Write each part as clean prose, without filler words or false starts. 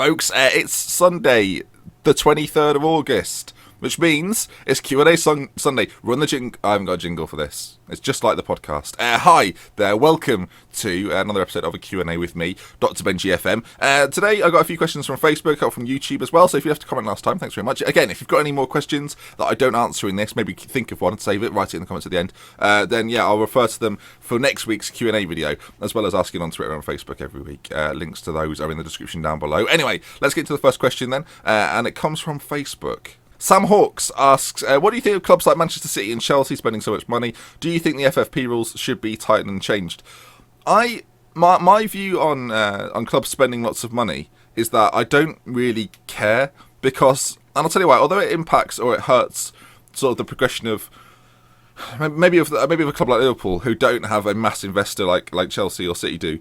folks. It's Sunday, the 23rd of August, which means it's Q&A Sunday. Run the jingle. I haven't got a jingle for this. It's just like the podcast. Hi there. Welcome to another episode of a Q&A with me, Dr. Benji FM. Today, I got a few questions from Facebook, out from YouTube as well. So if you have to comment last time, thanks very much. Again, if you've got any more questions that I don't answer in this, maybe think of one and save it, write it in the comments at the end. Then, yeah, I'll refer to them for next week's Q&A video, as well as asking on Twitter and Facebook every week. Links to those are in the description down below. Anyway, let's get to the first question then. And it comes from Facebook. Sam Hawks asks, what do you think of clubs like Manchester City and Chelsea spending so much money? Do you think the FFP rules should be tightened and changed? My view on clubs spending lots of money is that I don't really care because, and I'll tell you why, although it impacts or it hurts sort of the progression of maybe of a club like Liverpool who don't have a mass investor like Chelsea or City do.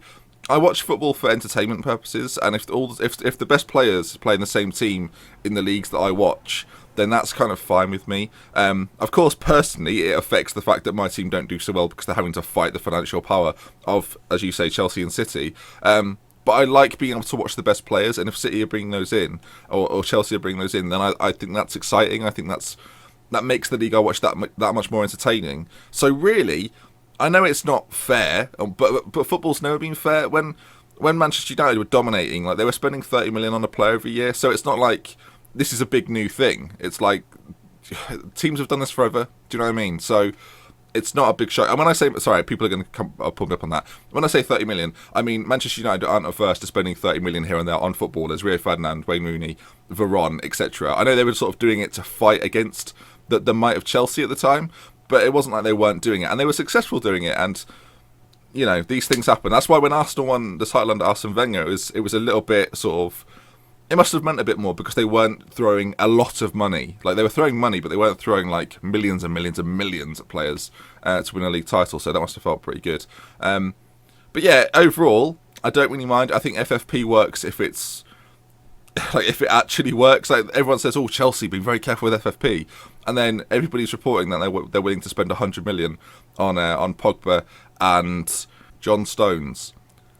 I watch football for entertainment purposes, and if the best players play in the same team in the leagues that I watch, then that's kind of fine with me. Of course, personally, it affects the fact that my team don't do so well because they're having to fight the financial power of, as you say, Chelsea and City. But I like being able to watch the best players, and if City are bringing those in, or Chelsea are bringing those in, then I think that's exciting. I think that makes the league I watch that much more entertaining. So really, I know it's not fair, but football's never been fair. When Manchester United were dominating, like they were spending 30 million on a player every year, so it's not like this is a big new thing. It's like teams have done this forever. Do you know what I mean? So it's not a big shock. And when I say, sorry, people are going to pull me up on that. When I say 30 million, I mean Manchester United aren't averse to spending 30 million here and there on footballers, Rio Ferdinand, Wayne Rooney, Varane, etc. I know they were sort of doing it to fight against the might of Chelsea at the time, but it wasn't like they weren't doing it, and they were successful doing it. And you know, these things happen. That's why when Arsenal won the title under Arsene Wenger, it was a little bit sort of. It must have meant a bit more because they weren't throwing a lot of money. Like they were throwing money, but they weren't throwing like millions and millions and millions at players to win a league title. So that must have felt pretty good. But yeah, overall, I don't really mind. I think FFP works if it's. Like if it actually works, like everyone says, "Oh, Chelsea, be very careful with FFP," and then everybody's reporting that they're willing to spend 100 million on Pogba and John Stones.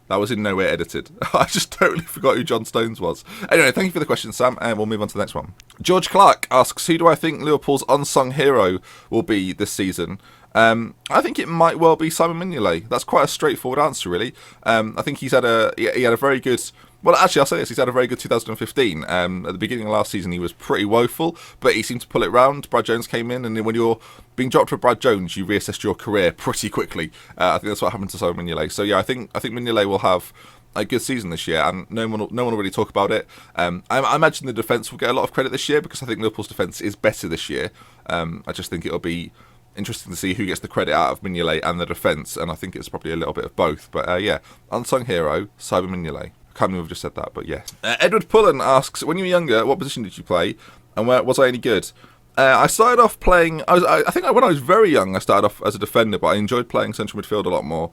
That was in no way edited. I just totally forgot who John Stones was. Anyway, thank you for the question, Sam, and we'll move on to the next one. George Clark asks, "Who do I think Liverpool's unsung hero will be this season?" I think it might well be Simon Mignolet. That's quite a straightforward answer, really. I think he had a very good. Well, actually, I'll say this. He's had a very good 2015. At the beginning of last season, he was pretty woeful, but he seemed to pull it round. Brad Jones came in, and when you're being dropped for Brad Jones, you reassess your career pretty quickly. I think that's what happened to Simon Mignolet. So, yeah, I think Mignolet will have a good season this year, and no one will really talk about it. I imagine the defence will get a lot of credit this year because I think Liverpool's defence is better this year. I just think it'll be interesting to see who gets the credit out of Mignolet and the defence, and I think it's probably a little bit of both. But, yeah, unsung hero, Simon Mignolet. I can't believe I've just said that, but yes. Edward Pullen asks, when you were younger, what position did you play, and was I any good? I started off playing. I think when I was very young, I started off as a defender, but I enjoyed playing central midfield a lot more.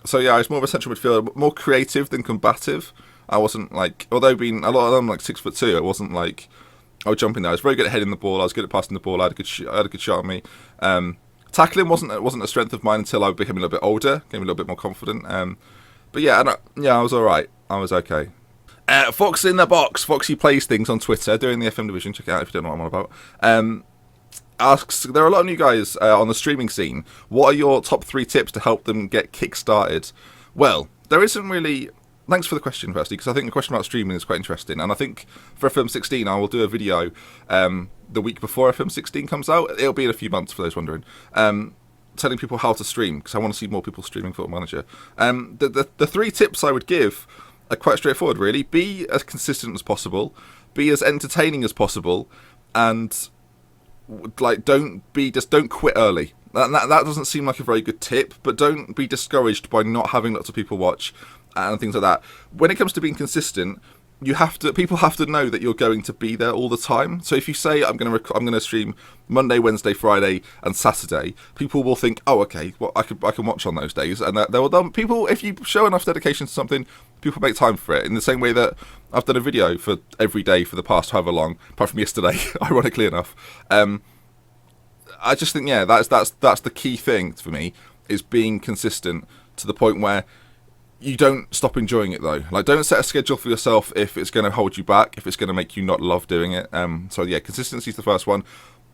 So yeah, I was more of a central midfielder, more creative than combative. I wasn't like, although being a lot of them like 6'2", it wasn't like I would jump in there. I was very good at heading the ball. I was good at passing the ball. I had a good shot on me. Tackling wasn't a strength of mine until I became a little bit older, became a little bit more confident. But yeah, I was alright. I was okay. Fox in the Box, Foxy Plays Things on Twitter, doing the FM division, check it out if you don't know what I'm on about, asks, there are a lot of new guys on the streaming scene. What are your top 3 tips to help them get kick-started? Well, there isn't really. Thanks for the question, firstly, because I think the question about streaming is quite interesting, and I think for FM16 I will do a video the week before FM16 comes out. It'll be in a few months, for those wondering. Telling people how to stream, because I want to see more people streaming Football Manager. The 3 tips I would give are quite straightforward, really. Be as consistent as possible, be as entertaining as possible, and like don't quit early. That doesn't seem like a very good tip, but don't be discouraged by not having lots of people watch and things like that. When it comes to being consistent, people have to know that you're going to be there all the time. So if you say I'm going to stream Monday, Wednesday, Friday, and Saturday, people will think, oh, okay, well I can watch on those days, and people, if you show enough dedication to something, people make time for it. In the same way that I've done a video for every day for the past however long, apart from yesterday, ironically enough. I just think, yeah, that's the key thing for me, is being consistent to the point where you don't stop enjoying it though. Like, don't set a schedule for yourself if it's going to hold you back, if it's going to make you not love doing it. So yeah, consistency is the first one.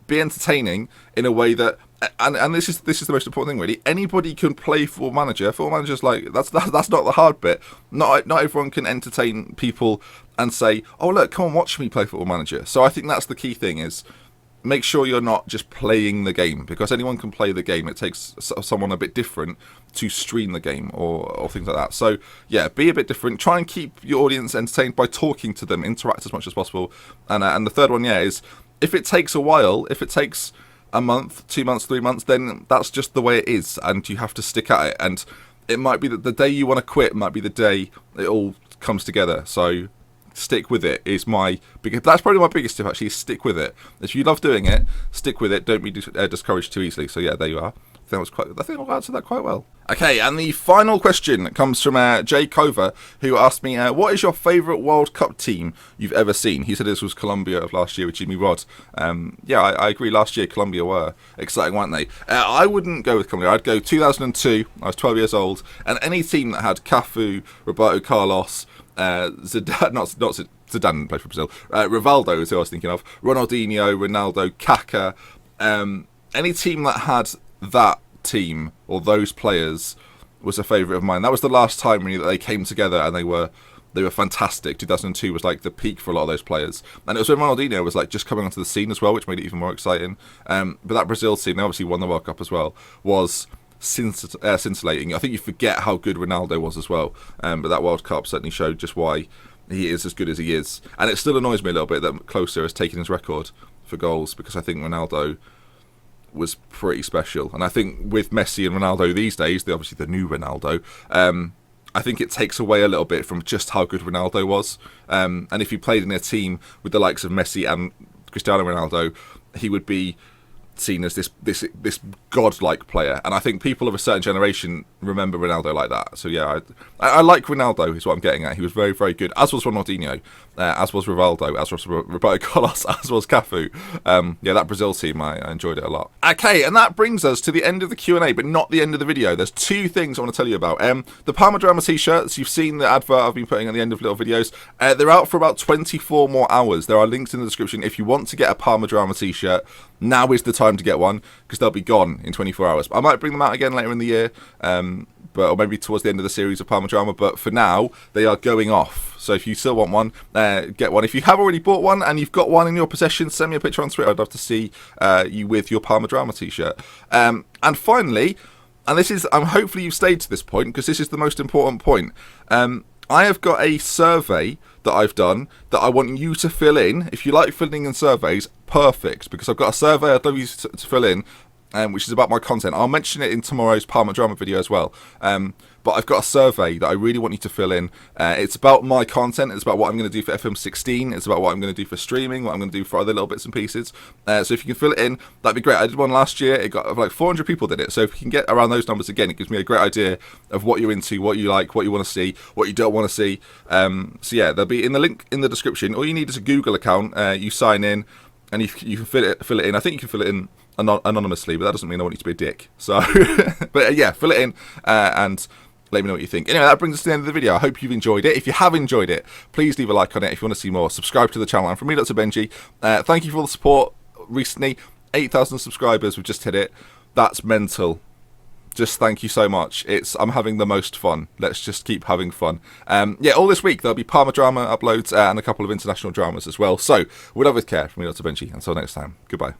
Be entertaining in a way that, and this is the most important thing really. Anybody can play Football Manager. Football Manager's like that's not the hard bit. Not everyone can entertain people and say, oh look, come and watch me play Football Manager. So I think that's the key thing is. Make sure you're not just playing the game, because anyone can play the game. It takes someone a bit different to stream the game or things like that. So, yeah, be a bit different. Try and keep your audience entertained by talking to them, interact as much as possible. And the third one, yeah, is if it takes a while, if it takes a month, 2 months, 3 months, then that's just the way it is, and you have to stick at it. And it might be that the day you want to quit might be the day it all comes together. So stick with it is that's probably my biggest tip actually, is stick with it. If you love doing it, stick with it. Don't be discouraged too easily. So yeah, there you are. I think I've answered that quite well. Okay, and the final question comes from Jay Cover, who asked me, what is your favourite World Cup team you've ever seen? He said this was Colombia of last year with Jimmy Rod. Yeah, I agree. Last year, Colombia were exciting, weren't they? I wouldn't go with Colombia. I'd go 2002. I was 12 years old. And any team that had Cafu, Roberto Carlos, Zidane, not Zidane didn't play for Brazil. Rivaldo is who I was thinking of. Ronaldinho, Ronaldo, Kaká. Any team that had that team or those players was a favourite of mine. That was the last time really that they came together and they were fantastic. 2002 was like the peak for a lot of those players, and it was when Ronaldinho was like just coming onto the scene as well, which made it even more exciting. But that Brazil team, they obviously won the World Cup as well, was scintillating. I think you forget how good Ronaldo was as well, but that World Cup certainly showed just why he is as good as he is. And it still annoys me a little bit that Klose has taken his record for goals, because I think Ronaldo was pretty special. And I think with Messi and Ronaldo these days, they're obviously the new Ronaldo, I think it takes away a little bit from just how good Ronaldo was. And if he played in a team with the likes of Messi and Cristiano Ronaldo, he would be seen as this godlike player. And I think people of a certain generation remember Ronaldo like that. So yeah, I like Ronaldo is what I'm getting at. He was very, very good, as was Ronaldinho, as was Rivaldo, as was Roberto Carlos, as was Cafu. Yeah, that Brazil team, I enjoyed it a lot. Okay, and that brings us to the end of the Q&A, but not the end of the video. There's two things I want to tell you about. The Parma Drama t-shirts, you've seen the advert I've been putting at the end of little videos. They're out for about 24 more hours. There are links in the description if you want to get a Parma Drama t-shirt. Now is the time to get one, because they'll be gone in 24 hours. I might bring them out again later in the year, or maybe towards the end of the series of Parma Drama, but for now, they are going off. So if you still want one, get one. If you have already bought one and you've got one in your possession, send me a picture on Twitter. I'd love to see you with your Parma Drama t-shirt. And finally, and this is, hopefully you've stayed to this point, because this is the most important point. I have got a survey that I've done that I want you to fill in. If you like filling in surveys, perfect, because I've got a survey I'd love you to fill in, which is about my content. I'll mention it in tomorrow's Parma Drama video as well. But I've got a survey that I really want you to fill in. It's about my content. It's about what I'm going to do for FM16. It's about what I'm going to do for streaming, what I'm going to do for other little bits and pieces. So if you can fill it in, that'd be great. I did one last year. It got like 400 people did it. So if you can get around those numbers again, it gives me a great idea of what you're into, what you like, what you want to see, what you don't want to see. So yeah, they'll be in the link in the description. All you need is a Google account. You sign in, and you can fill it in. I think you can fill it in anonymously, but that doesn't mean I want you to be a dick. So, but yeah, fill it in and let me know what you think. Anyway, that brings us to the end of the video. I hope you've enjoyed it. If you have enjoyed it, please leave a like on it. If you want to see more, subscribe to the channel. And from me, Dr. Benji, thank you for all the support recently. 8,000 subscribers, we've just hit it. That's mental. Just thank you so much. I'm having the most fun. Let's just keep having fun. Yeah, all this week there'll be Parma Drama uploads and a couple of international dramas as well. So, with love with care, from me, Dr. Benji. Until next time, goodbye.